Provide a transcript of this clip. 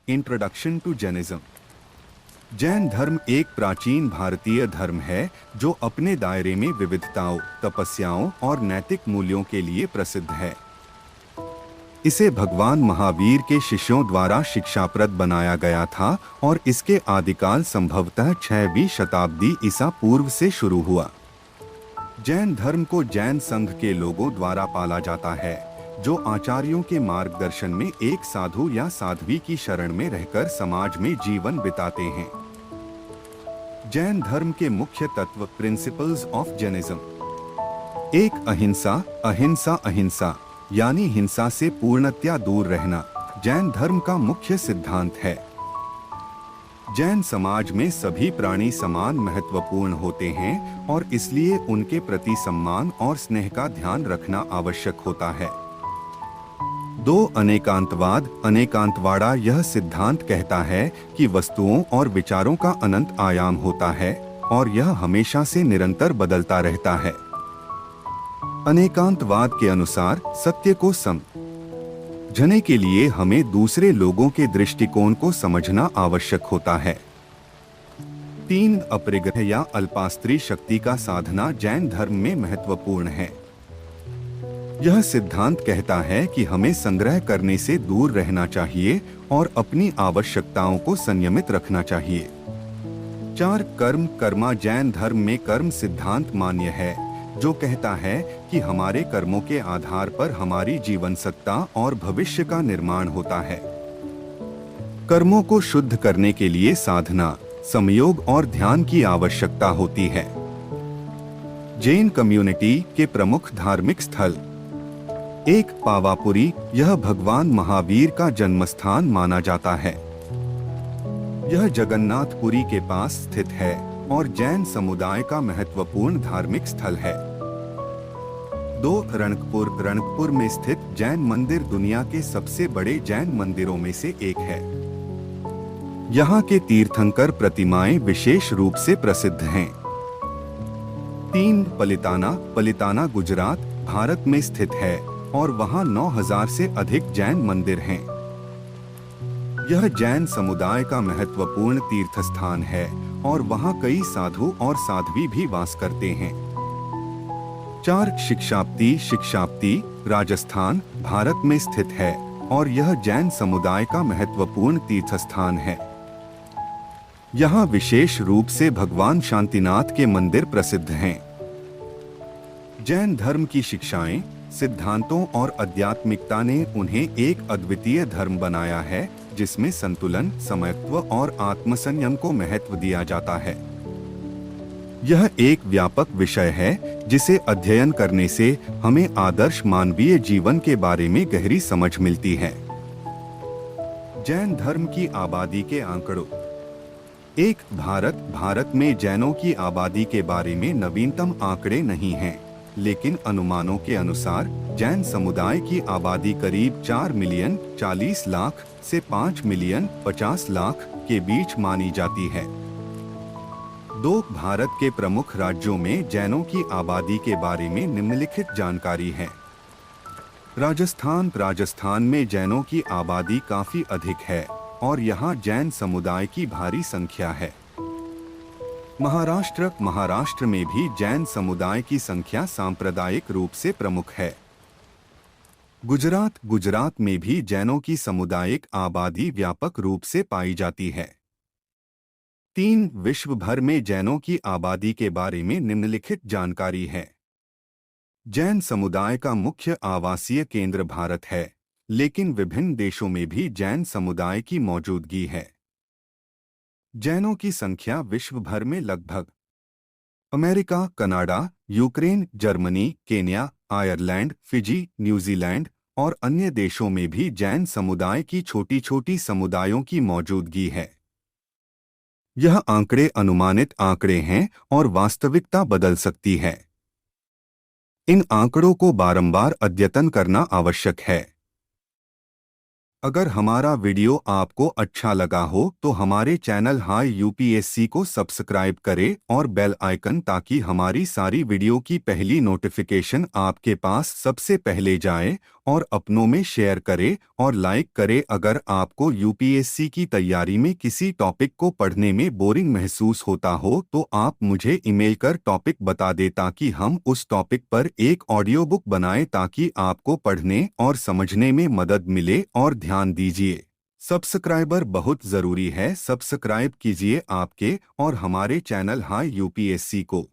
Introduction to Jainism. Jain धर्म एक प्राचीन भारतीय धर्म है जो अपने दायरे में विविधताओं, तपस्याओं और नैतिक मूल्यों के लिए प्रसिद्ध है। इसे भगवान महावीर के शिष्यों द्वारा शिक्षाप्रद बनाया गया था और इसके आदिकाल संभवतः 6वीं शताब्दी ईसा पूर्व से शुरू हुआ। जैन धर्म को जैन संघ के लोगों द्वारा पाला जाता है, जो आचार्यों के मार्गदर्शन में एक साधु या साध्वी की शरण में रहकर समाज में जीवन बिताते हैं। जैन धर्म के मुख्य तत्व प्रिंसिपल्स ऑफ जैनिज्म। एक अहिंसा, अहिंसा अहिंसा यानी हिंसा से पूर्णतया दूर रहना जैन धर्म का मुख्य सिद्धांत है। जैन समाज में सभी प्राणी समान महत्वपूर्ण होते हैं और इसलिए उनके प्रति सम्मान और स्नेह का ध्यान रखना आवश्यक होता है। 2 अनेकांतवाद, अनेकांतवाड़ा यह सिद्धांत कहता है कि वस्तुओं और विचारों का अनंत आयाम होता है और यह हमेशा से निरंतर बदलता रहता है। अनेकांतवाद के अनुसार सत्य को समझने के लिए हमें दूसरे लोगों के दृष्टिकोण को समझना आवश्यक होता है। 3 अपरिग्रह या अल्पास्त्री शक्ति का साधना जैन धर्म में महत्वपूर्ण है। यह सिद्धांत कहता है कि हमें संग्रह करने से दूर रहना चाहिए और अपनी आवश्यकताओं को संयमित रखना चाहिए। 4 कर्म, कर्मा जैन धर्म में कर्म सिद्धांत मान्य है, जो कहता है कि हमारे कर्मों के आधार पर हमारी जीवन सत्ता और भविष्य का निर्माण होता है। कर्मों को शुद्ध करने के लिए साधना, संयोग और ध्यान की आवश्यकता होती है। जैन कम्युनिटी के प्रमुख धार्मिक स्थल। 1 पावापुरी, यह भगवान महावीर का जन्मस्थान माना जाता है। यह जगन्नाथपुरी के पास स्थित है और जैन समुदाय का महत्वपूर्ण धार्मिक स्थल है। 2 रणकपुर, रणकपुर में स्थित जैन मंदिर दुनिया के सबसे बड़े जैन मंदिरों में से एक है। यहाँ के तीर्थंकर प्रतिमाएं विशेष रूप से प्रसिद्ध हैं। 3 पलिताना, पलिताना गुजरात, भारत में स्थित है और वहाँ 9000 से अधिक जैन मंदिर हैं। यह जैन समुदाय का महत्वपूर्ण तीर्थ स्थान है और वहाँ कई साधु और साध्वी भी वास करते हैं। 4 शिक्षाप्ती, शिक्षाप्ती राजस्थान, भारत में स्थित है और यह जैन समुदाय का महत्वपूर्ण तीर्थ स्थान है। यहाँ विशेष रूप से भगवान शांतिनाथ के मंदिर प्रसिद्ध हैं। जैन धर्म की शिक्षाएं, सिद्धांतों और आध्यात्मिकता ने उन्हें एक अद्वितीय धर्म बनाया है, जिसमें संतुलन, समयत्व और आत्मसंयम को महत्व दिया जाता है। यह एक व्यापक विषय है जिसे अध्ययन करने से हमें आदर्श मानवीय जीवन के बारे में गहरी समझ मिलती है। जैन धर्म की आबादी के आंकड़ों। 1 भारत, भारत में जैनों की आबादी के बारे में नवीनतम आंकड़े नहीं हैं, लेकिन अनुमानों के अनुसार जैन समुदाय की आबादी करीब 4 मिलियन 40 लाख से 5 मिलियन 50 लाख के बीच मानी जाती है। 2 भारत के प्रमुख राज्यों में जैनों की आबादी के बारे में निम्नलिखित जानकारी है। राजस्थान, राजस्थान में जैनों की आबादी काफी अधिक है और यहाँ जैन समुदाय की भारी संख्या है। महाराष्ट्र, महाराष्ट्र में भी जैन समुदाय की संख्या सांप्रदायिक रूप से प्रमुख है। गुजरात, गुजरात में भी जैनों की सामुदायिक आबादी व्यापक रूप से पाई जाती है। 3 विश्व भर में जैनों की आबादी के बारे में निम्नलिखित जानकारी है। जैन समुदाय का मुख्य आवासीय केंद्र भारत है, लेकिन विभिन्न देशों में भी जैन समुदाय की मौजूदगी है। जैनों की संख्या विश्व भर में लगभग America, Canada, Ukraine, Germany, Kenya, Ireland, Fiji, New Zealand और अन्य देशों में भी जैन समुदाय की छोटी छोटी समुदायों की मौजूदगी है। यह आंकड़े अनुमानित आंकड़े हैं और वास्तविकता बदल सकती है। इन आंकड़ों को बारंबार अद्यतन करना आवश्यक है। अगर हमारा वीडियो आपको अच्छा लगा हो तो हमारे चैनल हाई यूपीएससी को सब्सक्राइब करें और बेल आइकन, ताकि हमारी सारी वीडियो की पहली नोटिफिकेशन आपके पास सबसे पहले जाए और अपनों में शेयर करें और लाइक करें। अगर आपको यूपीएससी की तैयारी में किसी टॉपिक को पढ़ने में बोरिंग महसूस होता हो तो आप मुझे ईमेल कर टॉपिक बता दें ताकि हम उस टॉपिक पर एक ऑडियो बुक बनाएं ताकि आपको पढ़ने और समझने में मदद मिले। और ध्यान दीजिए, सब्सक्राइबर बहुत जरूरी है। सब्सक्राइब कीजिए आपके और हमारे चैनल हाई यूपीएससी को।